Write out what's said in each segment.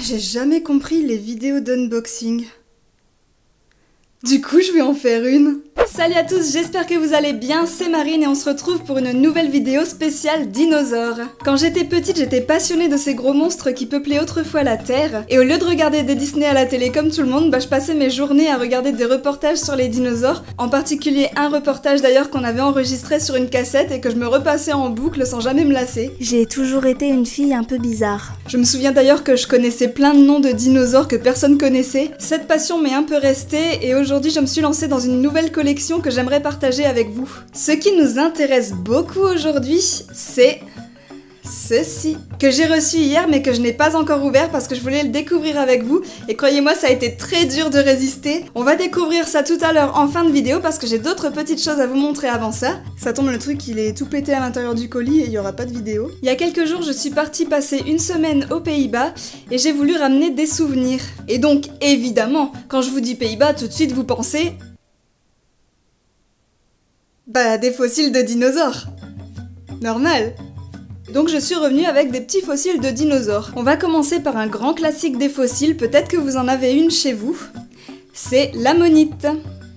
J'ai jamais compris les vidéos d'unboxing. Du coup, je vais en faire une. Salut à tous, j'espère que vous allez bien, c'est Marine et on se retrouve pour une nouvelle vidéo spéciale dinosaures. Quand j'étais petite, j'étais passionnée de ces gros monstres qui peuplaient autrefois la Terre, et au lieu de regarder des Disney à la télé comme tout le monde, je passais mes journées à regarder des reportages sur les dinosaures, en particulier un reportage d'ailleurs qu'on avait enregistré sur une cassette et que je me repassais en boucle sans jamais me lasser. J'ai toujours été une fille un peu bizarre. Je me souviens d'ailleurs que je connaissais plein de noms de dinosaures que personne connaissait. Cette passion m'est un peu restée et aujourd'hui je me suis lancée dans une nouvelle collection que j'aimerais partager avec vous. Ce qui nous intéresse beaucoup aujourd'hui, c'est ceci, que j'ai reçu hier mais que je n'ai pas encore ouvert parce que je voulais le découvrir avec vous et croyez-moi ça a été très dur de résister. On va découvrir ça tout à l'heure en fin de vidéo parce que j'ai d'autres petites choses à vous montrer avant ça. Ça tombe, le truc il est tout pété à l'intérieur du colis et il n'y aura pas de vidéo. Il y a quelques jours je suis partie passer une semaine aux Pays-Bas et j'ai voulu ramener des souvenirs. Et donc évidemment quand je vous dis Pays-Bas tout de suite vous pensez... des fossiles de dinosaures. Normal. Donc je suis revenue avec des petits fossiles de dinosaures. On va commencer par un grand classique des fossiles, peut-être que vous en avez une chez vous. C'est l'ammonite.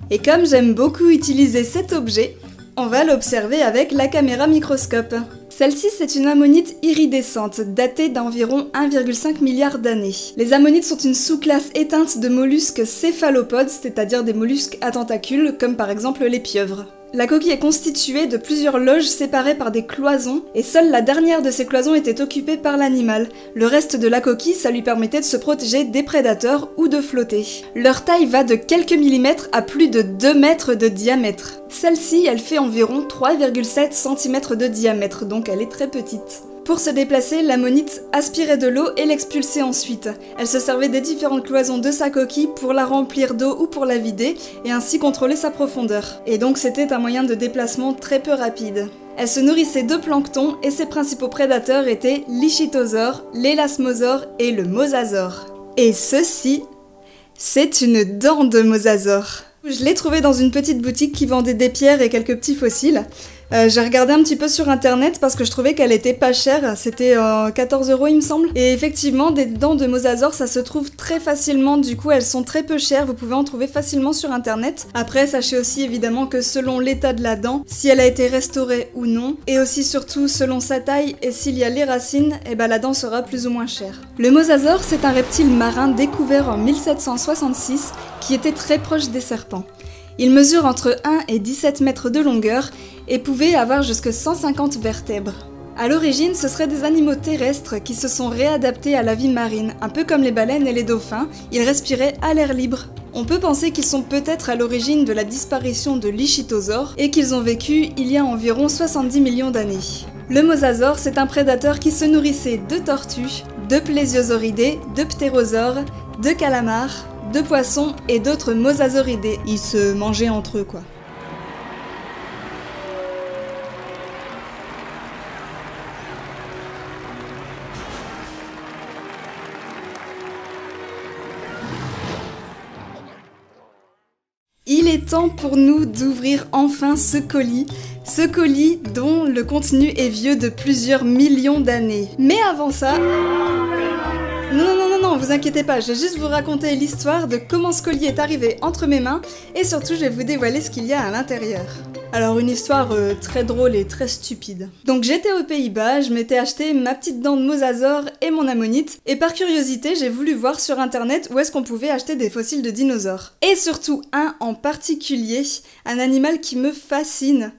Et comme j'aime beaucoup utiliser cet objet, on va l'observer avec la caméra microscope. Celle-ci, c'est une ammonite iridescente, datée d'environ 1,5 milliard d'années. Les ammonites sont une sous-classe éteinte de mollusques céphalopodes, c'est-à-dire des mollusques à tentacules, comme par exemple les pieuvres. La coquille est constituée de plusieurs loges séparées par des cloisons, et seule la dernière de ces cloisons était occupée par l'animal. Le reste de la coquille, ça lui permettait de se protéger des prédateurs ou de flotter. Leur taille va de quelques millimètres à plus de 2 mètres de diamètre. Celle-ci, elle fait environ 3,7 cm de diamètre, donc elle est très petite. Pour se déplacer, l'ammonite aspirait de l'eau et l'expulsait ensuite. Elle se servait des différentes cloisons de sa coquille pour la remplir d'eau ou pour la vider, et ainsi contrôler sa profondeur. Et donc c'était un moyen de déplacement très peu rapide. Elle se nourrissait de plancton et ses principaux prédateurs étaient l'ichthyosaure, l'élasmosaure et le mosasaure. Et ceci, c'est une dent de mosasaure. Je l'ai trouvée dans une petite boutique qui vendait des pierres et quelques petits fossiles. J'ai regardé un petit peu sur internet parce que je trouvais qu'elle était pas chère, c'était 14 € il me semble. Et effectivement, des dents de mosasaure ça se trouve très facilement, du coup elles sont très peu chères, vous pouvez en trouver facilement sur internet. Après, sachez aussi évidemment que selon l'état de la dent, si elle a été restaurée ou non, et aussi surtout selon sa taille et s'il y a les racines, la dent sera plus ou moins chère. Le mosasaure c'est un reptile marin découvert en 1766 qui était très proche des serpents. Il mesure entre 1 et 17 mètres de longueur et pouvait avoir jusque 150 vertèbres. A l'origine, ce seraient des animaux terrestres qui se sont réadaptés à la vie marine, un peu comme les baleines et les dauphins, ils respiraient à l'air libre. On peut penser qu'ils sont peut-être à l'origine de la disparition de l'ichthyosaure et qu'ils ont vécu il y a environ 70 millions d'années. Le mosasaure, c'est un prédateur qui se nourrissait de tortues, de plésiosauridés, de ptérosaures, de calamars, de poissons et d'autres mosasauridés. Ils se mangeaient entre eux quoi. Il est temps pour nous d'ouvrir enfin ce colis dont le contenu est vieux de plusieurs millions d'années. Mais avant ça... Non, vous inquiétez pas, je vais juste vous raconter l'histoire de comment ce colis est arrivé entre mes mains et surtout je vais vous dévoiler ce qu'il y a à l'intérieur. Alors une histoire très drôle et très stupide. Donc j'étais aux Pays-Bas, je m'étais acheté ma petite dent de mosasaure et mon ammonite et par curiosité j'ai voulu voir sur internet où est-ce qu'on pouvait acheter des fossiles de dinosaures. Et surtout un en particulier, un animal qui me fascine.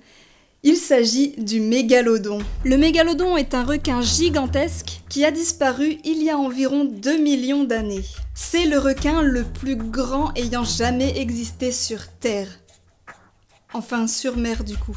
Il s'agit du mégalodon. Le mégalodon est un requin gigantesque qui a disparu il y a environ 2 millions d'années. C'est le requin le plus grand ayant jamais existé sur Terre. Enfin, sur mer du coup.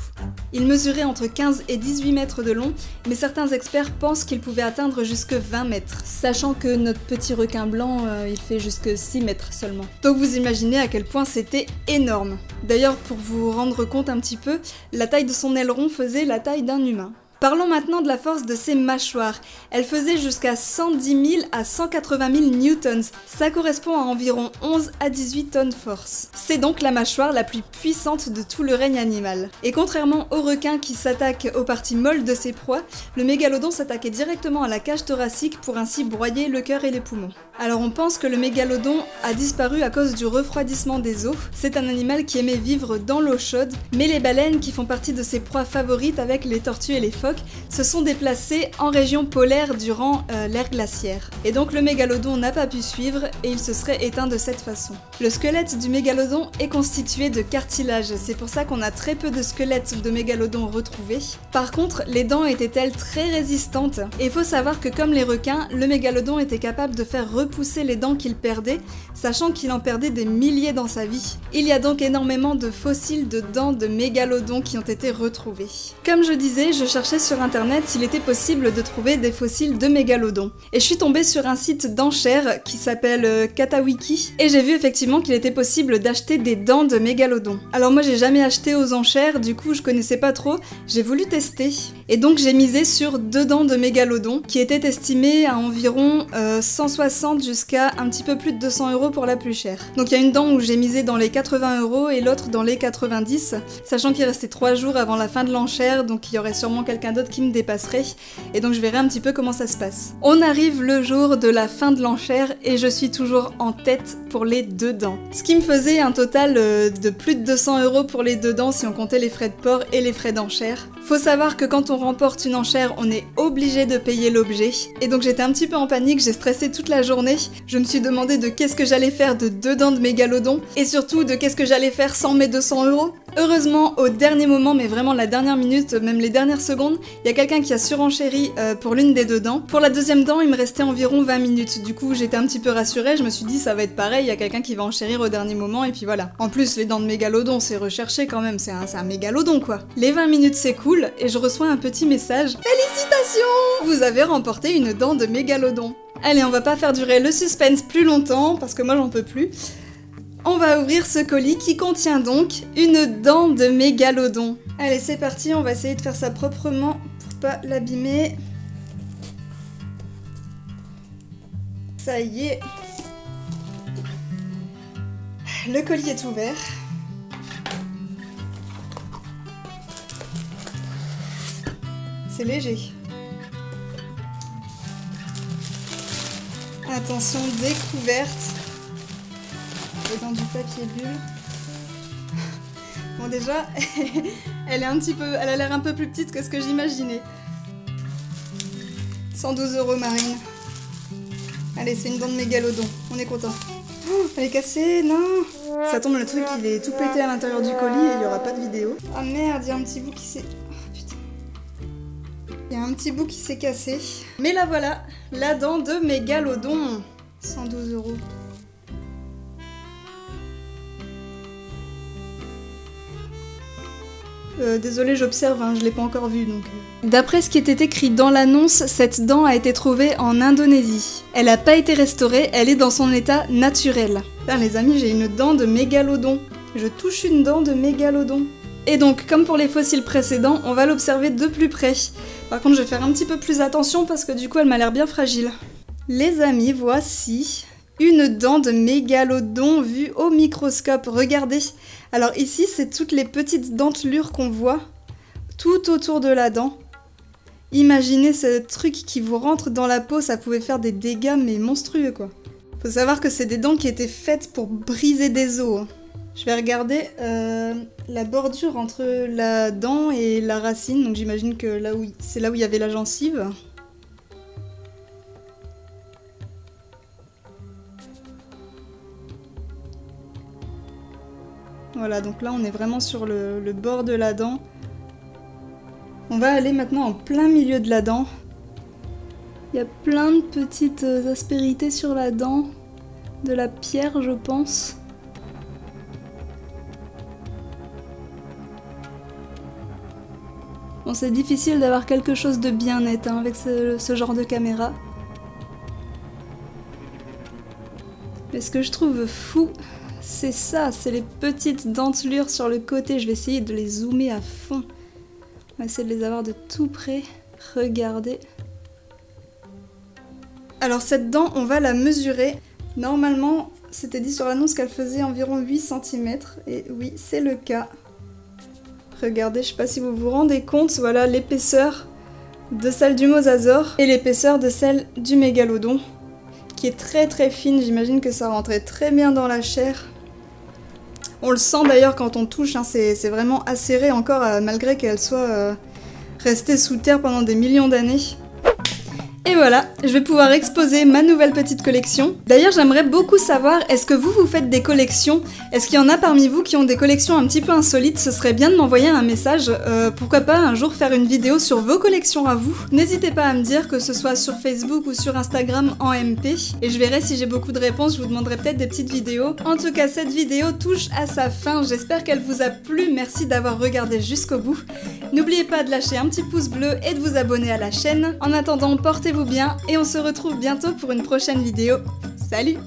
Il mesurait entre 15 et 18 mètres de long, mais certains experts pensent qu'il pouvait atteindre jusque 20 mètres, sachant que notre petit requin blanc, il fait jusque 6 mètres seulement. Donc vous imaginez à quel point c'était énorme. D'ailleurs, pour vous rendre compte un petit peu, la taille de son aileron faisait la taille d'un humain. Parlons maintenant de la force de ses mâchoires. Elle faisait jusqu'à 110 000 à 180 000 newtons. Ça correspond à environ 11 à 18 tonnes force. C'est donc la mâchoire la plus puissante de tout le règne animal. Et contrairement aux requins qui s'attaquent aux parties molles de ses proies, le mégalodon s'attaquait directement à la cage thoracique pour ainsi broyer le cœur et les poumons. Alors on pense que le mégalodon a disparu à cause du refroidissement des eaux. C'est un animal qui aimait vivre dans l'eau chaude, mais les baleines, qui font partie de ses proies favorites avec les tortues et les phoques, se sont déplacées en région polaire durant l'ère glaciaire. Et donc le mégalodon n'a pas pu suivre et il se serait éteint de cette façon. Le squelette du mégalodon est constitué de cartilage, c'est pour ça qu'on a très peu de squelettes de mégalodon retrouvés. Par contre, les dents étaient-elles très résistantes? Et il faut savoir que comme les requins, le mégalodon était capable de faire repousser les dents qu'il perdait, sachant qu'il en perdait des milliers dans sa vie. Il y a donc énormément de fossiles de dents de mégalodon qui ont été retrouvés. Comme je disais, je cherchais sur internet s'il était possible de trouver des fossiles de mégalodon. Et je suis tombée sur un site d'enchères qui s'appelle Katawiki, et j'ai vu effectivement qu'il était possible d'acheter des dents de mégalodon. Alors moi j'ai jamais acheté aux enchères, du coup je connaissais pas trop, j'ai voulu tester. Et donc j'ai misé sur 2 dents de mégalodon qui étaient estimées à environ 160 jusqu'à un petit peu plus de 200 € pour la plus chère. Donc il y a une dent où j'ai misé dans les 80 € et l'autre dans les 90, sachant qu'il restait 3 jours avant la fin de l'enchère, donc il y aurait sûrement quelqu'un d'autre qui me dépasserait, et donc je verrai un petit peu comment ça se passe. On arrive le jour de la fin de l'enchère et je suis toujours en tête pour les 2 dents. Ce qui me faisait un total de plus de 200 € pour les 2 dents si on comptait les frais de port et les frais d'enchère. Faut savoir que quand on remporte une enchère, on est obligé de payer l'objet, et donc j'étais un petit peu en panique, j'ai stressé toute la journée. Je me suis demandé de qu'est-ce que j'allais faire de 2 dents de mégalodon, et surtout de qu'est-ce que j'allais faire sans mes 200 €. Heureusement, au dernier moment, mais vraiment la dernière minute, même les dernières secondes, il y a quelqu'un qui a surenchéri pour l'une des 2 dents. Pour la deuxième dent, il me restait environ 20 minutes. Du coup, j'étais un petit peu rassurée, je me suis dit ça va être pareil, il y a quelqu'un qui va enchérir au dernier moment, et puis voilà. En plus, les dents de mégalodon, c'est recherché quand même, c'est un mégalodon quoi. Les 20 minutes c'est cool, et je reçois un petit message. Félicitations! Vous avez remporté une dent de mégalodon. Allez, on va pas faire durer le suspense plus longtemps, parce que moi j'en peux plus. On va ouvrir ce colis qui contient donc une dent de mégalodon. Allez, c'est parti, on va essayer de faire ça proprement pour pas l'abîmer. Ça y est. Le colis est ouvert. C'est léger. Attention, découverte. Dans du papier bulle. Bon déjà, elle a l'air un peu plus petite que ce que j'imaginais. 112 € Marine. Allez, c'est une dent de mégalodon, on est content. Oh, elle est cassée, non. Ça tombe, le truc il est tout pété à l'intérieur du colis et il y aura pas de vidéo. Ah merde, il y a un petit bout qui s'est... Oh, putain. Il y a un petit bout qui s'est cassé. Mais là voilà, la dent de mégalodon. 112 €. Désolée, j'observe, hein, je l'ai pas encore vu donc... D'après ce qui était écrit dans l'annonce, cette dent a été trouvée en Indonésie. Elle a pas été restaurée, elle est dans son état naturel. Putain les amis, j'ai une dent de mégalodon. Je touche une dent de mégalodon. Et donc, comme pour les fossiles précédents, on va l'observer de plus près. Par contre, je vais faire un petit peu plus attention parce que du coup, elle m'a l'air bien fragile. Les amis, voici une dent de mégalodon vue au microscope. Regardez. Alors ici, c'est toutes les petites dentelures qu'on voit tout autour de la dent. Imaginez ce truc qui vous rentre dans la peau, ça pouvait faire des dégâts mais monstrueux quoi. Faut savoir que c'est des dents qui étaient faites pour briser des os. Je vais regarder la bordure entre la dent et la racine, donc j'imagine que c'est là où il y avait la gencive. Voilà, donc là on est vraiment sur le bord de la dent. On va aller maintenant en plein milieu de la dent. Il y a plein de petites aspérités sur la dent, de la pierre je pense. Bon, c'est difficile d'avoir quelque chose de bien net hein, avec ce genre de caméra. Mais ce que je trouve fou, c'est ça, c'est les petites dentelures sur le côté. Je vais essayer de les zoomer à fond. On va essayer de les avoir de tout près. Regardez. Alors cette dent, on va la mesurer. Normalement, c'était dit sur l'annonce qu'elle faisait environ 8 cm. Et oui, c'est le cas. Regardez, je sais pas si vous vous rendez compte, voilà l'épaisseur de celle du mosasaure et l'épaisseur de celle du mégalodon, qui est très très fine. J'imagine que ça rentrait très bien dans la chair. On le sent d'ailleurs quand on touche, hein, c'est vraiment acéré encore, malgré qu'elle soit restée sous terre pendant des millions d'années. Et voilà, je vais pouvoir exposer ma nouvelle petite collection. D'ailleurs, j'aimerais beaucoup savoir, est-ce que vous faites des collections? Est-ce qu'il y en a parmi vous qui ont des collections un petit peu insolites? Ce serait bien de m'envoyer un message. Pourquoi pas un jour faire une vidéo sur vos collections à vous? N'hésitez pas à me dire, que ce soit sur Facebook ou sur Instagram en MP. Et je verrai si j'ai beaucoup de réponses, je vous demanderai peut-être des petites vidéos. En tout cas, cette vidéo touche à sa fin. J'espère qu'elle vous a plu. Merci d'avoir regardé jusqu'au bout. N'oubliez pas de lâcher un petit pouce bleu et de vous abonner à la chaîne. En attendant, portez-vous bien et on se retrouve bientôt pour une prochaine vidéo. Salut!